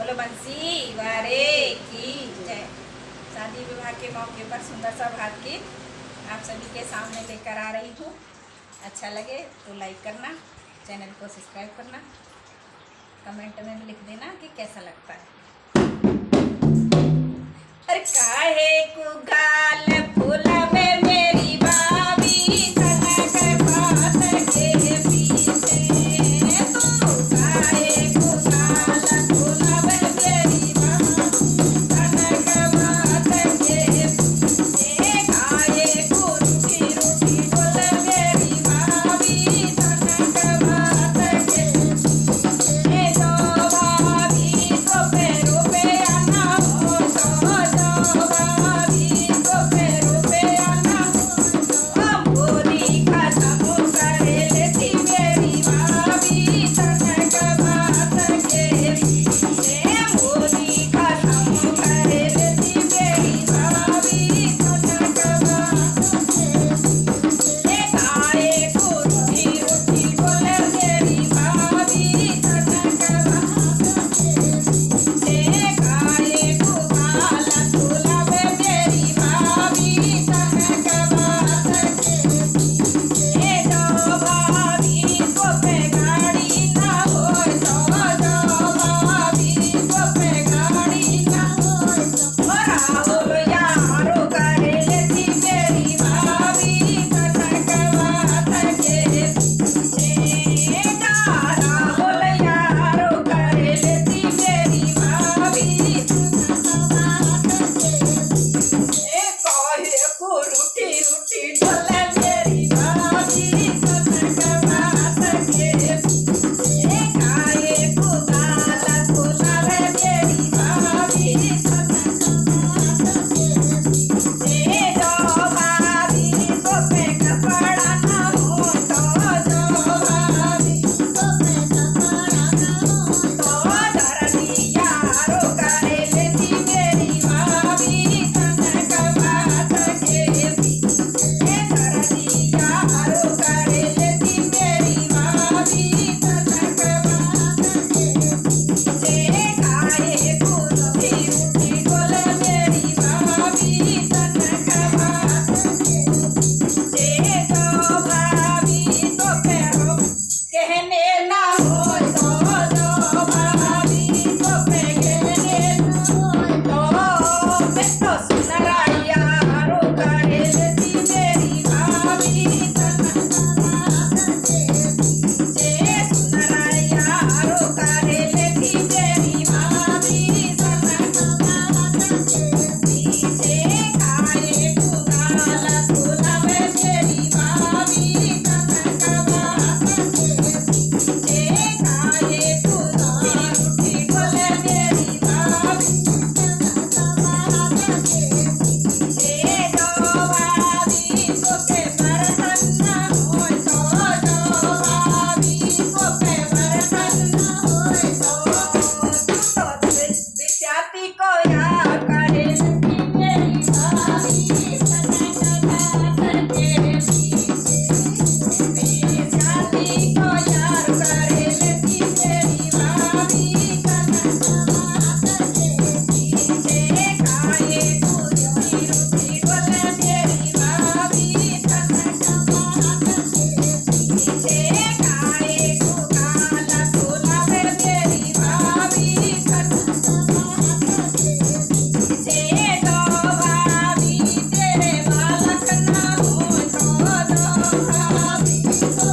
बोलो बंसी वारे की जय। शादी विवाह के मौके पर सुंदर सा भात गीत आप सभी के सामने लेकर आ रही हूँ। अच्छा लगे तो लाइक करना, चैनल को सब्सक्राइब करना, कमेंट में लिख देना कि कैसा लगता है। अरे काहे को गाल फूल में मेरी भाभी कनक भात के पीछे, तू काहे को गाल फूल में मेरी भाभी कनक भात के पीछे, काहे को रूठी रूठी बोल मेरी भाभी कनक भात के पीछे, तो भाभी को पैरों पे आना हो तो भाभी को पैरों पे आना हो, मोदी का समूह करे लेती मेरी भाभी कनक भात के पीछे, मोदी का समूह करे लेती मेरी भाभी कनक भात के काहे को रूठी रूठी बोले मेरी भाभी कनक भात के काहे को गाल फूल में मेरी भाभी कनक भात के पीछे, तो भाभी को पे गाड़ी ना हो तो भाभी को पे गाड़ी ना हो, राहुल यारो करे लेती मेरी भाभी कनक भात के पीछे, राहुल यारो करे लेती मेरी भाभी कनक भात के पीछे, काहे को रूठी रूठी बोले मेरी भाभी कनक भात के पीछे, काहे को गाल फूल में मेरी भाभी कनक भात के पीछे, तो भाभी को पे कपड़ा ना हो तो भाभी को पे कपड़ा ना हो, तो धरती यारो करे लेती मेरी भाभी कनक भात के पीछे, धरती यारो करे लेती मेरी भाभी कनक भात के पीछे, काहे को रूठी रूठी बोले मेरी भाभी कनक भात के पीछे, तो भाभी को पैरों कहने ना हो तो भाभी को पे कहने ना हो, मैं तो सुनरा यारो करे लेती मेरी भाभी कनक भात के पीछे, सुनरा यारो करे लेती मेरी भाभी कनक भात के पीछे, काहे को गाल फूल में मेरी भाभी कनक भात के पीछे, काहे को रूठी रूठी बोले मेरी भाभी कनक भात के पीछे, तो भाभी को पे बर्तन ना हो तो भाभी को पे बर्तन ना हो, तो विद्यार्थी को याद करे लेती मेरी भाभी कनक भात के पीछे, विद्यार्थी को याद करे लेती मेरी भाभी कनक भात के पीछे, काहे को रूठी रूठी बोले मेरी भाभी कनक भात के पीछे, काहे को गाल फूल में मेरी भाभी कनक भात के पीछे, तो भाभी तेरे बालक ना हो तो भाभी को